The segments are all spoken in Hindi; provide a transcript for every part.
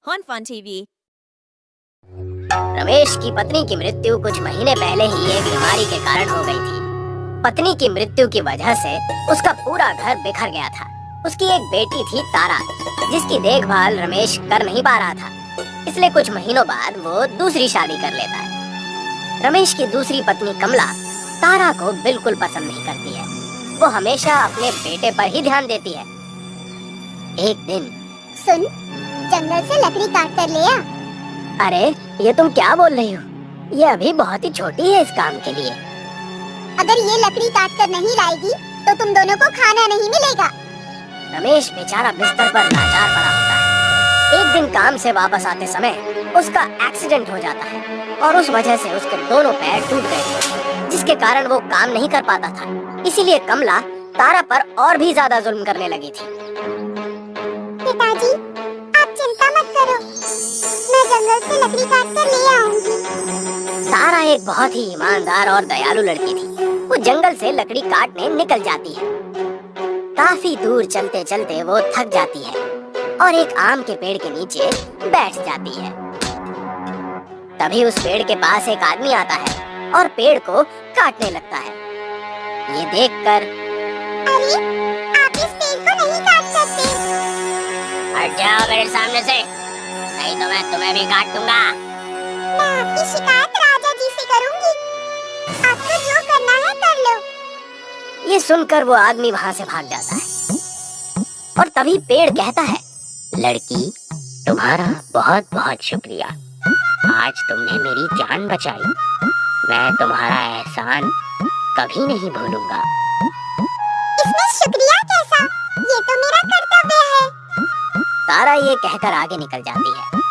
on Fun TV। रमेश की पत्नी की मृत्यु कुछ महीने पहले ही एक बीमारी के कारण हो गई थी। पत्नी की मृत्यु की वजह से उसका पूरा घर बिखर गया था। उसकी एक बेटी थी तारा, जिसकी देखभाल रमेश कर नहीं पा रहा था, इसलिए कुछ महीनों बाद वो दूसरी शादी कर लेता है। रमेश की दूसरी पत्नी कमला तारा को बिल्कुल पसंद नहीं करती है। वो हमेशा अपने बेटे पर ही ध्यान देती है। एक दिन, सुन, जंगल से लकड़ी काट कर ले आ। अरे ये तुम क्या बोल रही हो? ये अभी बहुत ही छोटी है इस काम के लिए। अगर ये लकड़ी काट कर नहीं लाएगी तो तुम दोनों को खाना नहीं मिलेगा। रमेश बेचारा बिस्तर पर लाचार पड़ा होता है। एक दिन काम से वापस आते समय उसका एक्सीडेंट हो जाता है और उस वजह से उसके दोनों पैर टूट गए थे, जिसके कारण वो काम नहीं कर पाता था। इसीलिए कमला तारा पर और भी ज्यादा जुल्म करने लगी थी। पिताजी, आप चिंता मत करो, मैं जंगल से लकड़ी काट कर ले आऊंगी। तारा एक बहुत ही ईमानदार और दयालु लड़की थी। वो जंगल से लकड़ी काटने निकल जाती है। काफी दूर चलते चलते वो थक जाती है और एक आम के पेड़ के नीचे बैठ जाती है। तभी उस पेड़ के पास एक आदमी आता है और पेड़ को काटने लगता है। ये देखकर, अरे, आप इस पेड़ को नहीं काट सकते। हट जाओ मेरे सामने से, नहीं तो मैं तुम्हें भी काट दूंगा। मैं आपकी शिकायत राजा जी से करूंगी। आपको जो करना है कर लो। ये सुनकर वो आदमी वहाँ से भाग जाता है और तभी पेड़ कहता है, लड़की, तुम्हारा बहुत बहुत शुक्रिया। आज तुमने मेरी जान बचाई। मैं तुम्हारा एहसान कभी नहीं भूलूंगा। इसमें शुक्रिया कैसा? ये तो मेरा कर्तव्य है। तारा ये कहकर आगे निकल जाती है।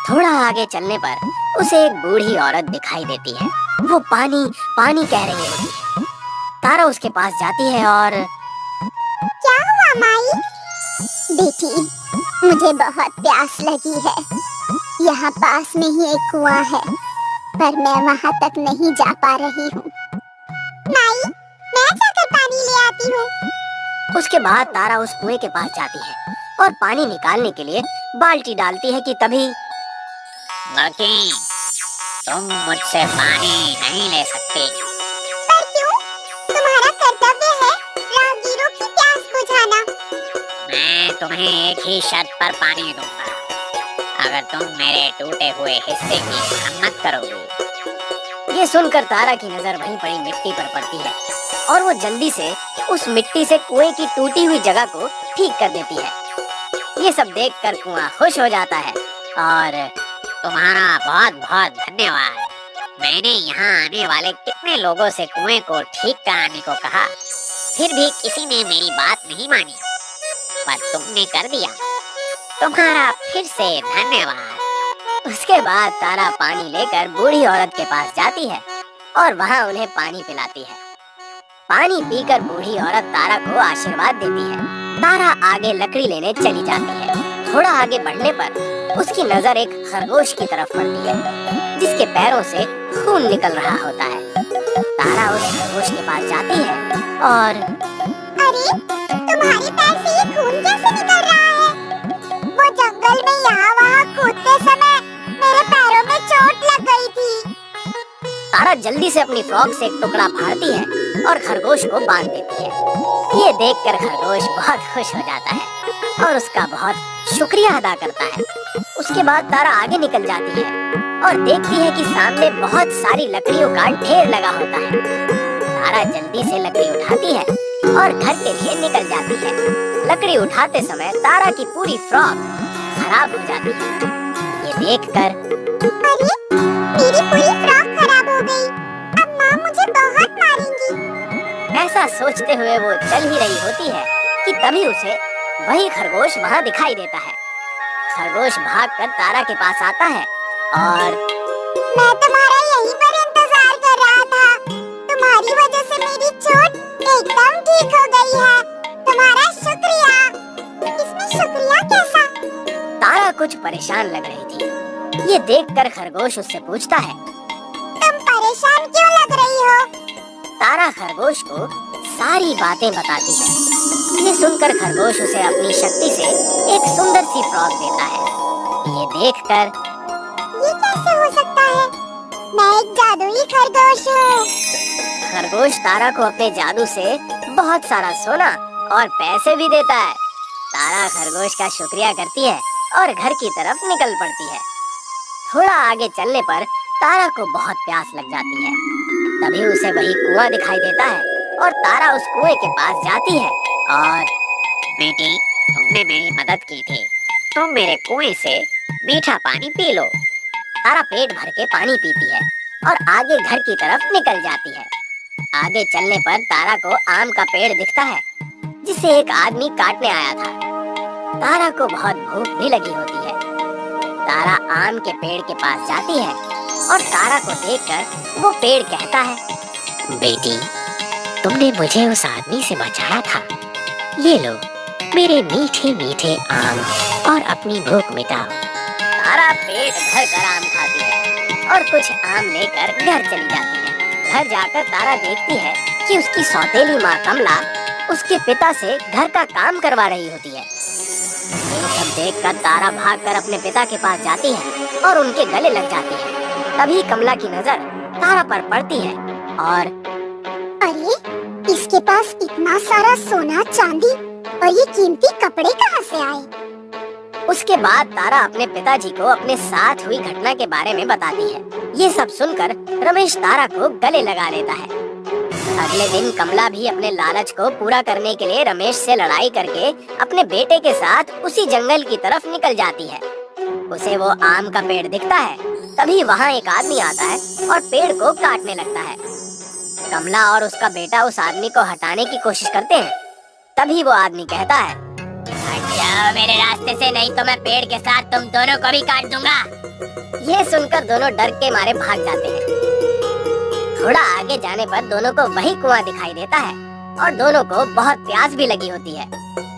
थोड़ा आगे चलने पर उसे एक बूढ़ी औरत दिखाई देती है। वो पानी पानी कह रही होती है। तारा उसके पास जाती है और, क्या हुआ माई? बेटी, मुझे बहुत प्यास लगी है। यहाँ पास में ही एक कुआं है, पर मैं वहाँ तक नहीं जा पा रही हूँ। माई, मैं जाकर पानी ले आती हूँ। उसके बाद तारा उस कुएं के पास जाती है और पानी निकालने के लिए बाल्टी डालती है कि तभी, लड़की, तुम मुझसे पानी नहीं ले सकती। पर क्यों? तुम्हारा कर्तव्य है राहगीरों की प्यास बुझाना। मैं तुम्हें एक ही शर्त पर पानी दूंगा, अगर तुम मेरे टूटे हुए हिस्से की मरम्मत करोगी। ये सुनकर तारा की नजर वहीं पड़ी मिट्टी पर पड़ती है और वो जल्दी से उस मिट्टी से कुएं की टूटी हुई जगह को ठीक कर देती है। ये सब देखकर कुआं खुश हो जाता है और, तुम्हारा बहुत बहुत धन्यवाद। मैंने यहाँ आने वाले कितने लोगों से कुएं को ठीक कराने को कहा, फिर भी किसी ने मेरी बात नहीं मानी, पर तुमने कर दिया। तुम्हारा फिर से धन्यवाद। उसके बाद तारा पानी लेकर बूढ़ी औरत के पास जाती है और वहाँ उन्हें पानी पिलाती है। पानी पीकर बूढ़ी औरत तारा को आशीर्वाद देती है। तारा आगे लकड़ी लेने चली जाती है। थोड़ा आगे बढ़ने पर उसकी नजर एक खरगोश की तरफ पड़ती है, जिसके पैरों से खून निकल रहा होता है। तारा उस खरगोश के पास जाती है और, अरे, तुम्हारे पैर से ये खून कैसे निकल रहा है? वो जंगल में यहाँ वहाँ कूदते समय मेरे पैरों में चोट लग गई थी। तारा जल्दी से अपनी फ्रॉक से एक टुकड़ा फाड़ती है और खरगोश को बांध देती है। ये देखकर खरगोश बहुत खुश हो जाता है और उसका बहुत शुक्रिया अदा करता है। उसके बाद तारा आगे निकल जाती है और देखती है कि सामने बहुत सारी लकड़ियों का ढेर लगा होता है। तारा जल्दी से लकड़ी उठाती है और घर के लिए निकल जाती है। लकड़ी उठाते समय तारा की पूरी फ्रॉक खराब हो जाती है। ये देखकर, अरे, मेरी पूरी फ्रॉक खराब हो गई। अब माँ मुझे बहुत मारेंगी। ऐसा सोचते हुए वो चल ही रही होती है कि तभी उसे वही खरगोश वहाँ दिखाई देता है। खरगोश भागकर तारा के पास आता है और, मैं तुम्हारा यहीं पर इंतजार कर रहा था। तुम्हारी वजह से मेरी चोट एकदम ठीक हो गई है। तुम्हारा शुक्रिया। इसमें शुक्रिया कैसा? तारा कुछ परेशान लग रही थी। ये देखकर खरगोश उससे पूछता है, तुम परेशान क्यों लग रही हो? तारा खरगोश को सारी बातें बताती है। ये सुनकर खरगोश उसे अपनी शक्ति से एक सुंदर सी फ्रॉक देता है ये देखकर ये कैसे हो सकता है? मैं एक जादुई खरगोश हूँ। खरगोश तारा को अपने जादू से बहुत सारा सोना और पैसे भी देता है। तारा खरगोश का शुक्रिया करती है और घर की तरफ निकल पड़ती है। थोड़ा आगे चलने पर तारा को बहुत प्यास लग जाती है। तभी उसे वही कुआं दिखाई देता है और तारा उस कुएं के पास जाती है और बेटी, तुमने मेरी मदद की थी, तुम मेरे कुएं से मीठा पानी पी लो। तारा पेट भर के पानी पीती है और आगे घर की तरफ निकल जाती है। आगे चलने पर तारा को आम का पेड़ दिखता है जिसे एक आदमी काटने आया था। तारा को बहुत भूख भी लगी होती है। तारा आम के पेड़ के पास जाती है और तारा को देखकर वो पेड़ कहता है, बेटी, तुमने मुझे उस आदमी से बचाया था। ये लो मेरे मीठे मीठे आम और अपनी भूख मिटाओ। तारा पेट भर कर आम खाती है और कुछ आम लेकर घर चली जाती है। घर जाकर तारा देखती है कि उसकी सौतेली माँ कमला उसके पिता से घर का काम करवा रही होती है। ये सब देखकर तारा भागकर अपने पिता के पास जाती है और उनके गले लग जाती है। तभी कमला की नजर तारा पर पड़ती है और अरे, इसके पास इतना सारा सोना चांदी और ये कीमती कपड़े कहाँ से आए? उसके बाद तारा अपने पिताजी को अपने साथ हुई घटना के बारे में बताती है। ये सब सुनकर रमेश तारा को गले लगा लेता है। अगले दिन कमला भी अपने लालच को पूरा करने के लिए रमेश से लड़ाई करके अपने बेटे के साथ उसी जंगल की तरफ निकल जाती है। उसे वो आम का पेड़ दिखता है। तभी वहाँ एक आदमी आता है और पेड़ को काटने लगता है। कमला और उसका बेटा उस आदमी को हटाने की कोशिश करते हैं। तभी वो आदमी कहता है, हट जाओ मेरे रास्ते से, नहीं तो मैं पेड़ के साथ तुम दोनों को भी काट दूंगा। ये सुनकर दोनों डर के मारे भाग जाते हैं। थोड़ा आगे जाने पर दोनों को वही कुआं दिखाई देता है और दोनों को बहुत प्यास भी लगी होती है।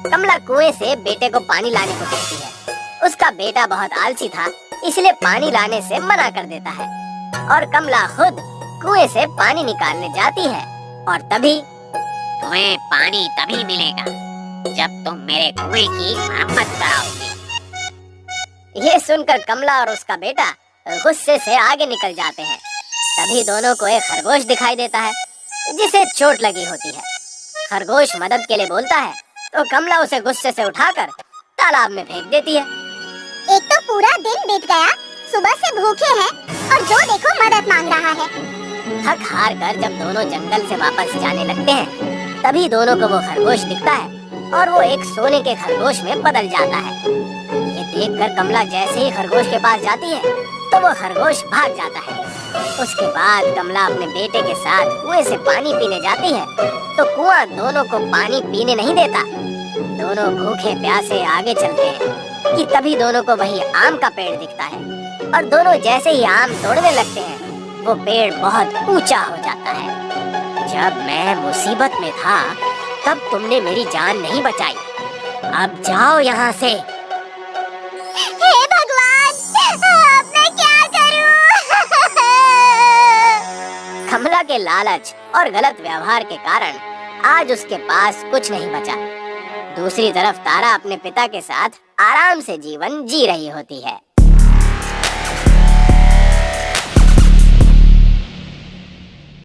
कमला कुएं से बेटे को पानी लाने को कहती है। उसका बेटा बहुत आलसी था, इसलिए पानी लाने से मना कर देता है और कमला खुद कुएं से पानी निकालने जाती है। और तभी तुम्हें पानी तभी मिलेगा जब तुम मेरे कुएं की मरम्मत कराओगी। ये सुनकर कमला और उसका बेटा गुस्से से आगे निकल जाते हैं। तभी दोनों को एक खरगोश दिखाई देता है जिसे चोट लगी होती है। खरगोश मदद के लिए बोलता है तो कमला उसे गुस्से से उठाकर तालाब में फेंक देती है। एक तो पूरा दिन बीत गया, सुबह से भूखे हैं और जो देखो मदद मांग रहा है। थक हार कर जब दोनों जंगल से वापस जाने लगते हैं तभी दोनों को वो खरगोश दिखता है और वो एक सोने के खरगोश में बदल जाता है। ये देखकर कमला जैसे ही खरगोश के पास जाती है तो वो खरगोश भाग जाता है। उसके बाद कमला अपने बेटे के साथ कुएं से पानी पीने जाती है तो कुआं दोनों को पानी पीने नहीं देता। दोनों भूखे प्यासे आगे चलते हैं कि तभी दोनों को वही आम का पेड़ दिखता है और दोनों जैसे ही आम तोड़ने लगते हैं वो पेड़ बहुत ऊंचा हो जाता है। जब मैं मुसीबत में था तब तुमने मेरी जान नहीं बचाई, अब जाओ यहाँ से। हे भगवान, अब मैं क्या करूं? कमला के लालच और गलत व्यवहार के कारण आज उसके पास कुछ नहीं बचा। दूसरी तरफ तारा अपने पिता के साथ आराम से जीवन जी रही होती है।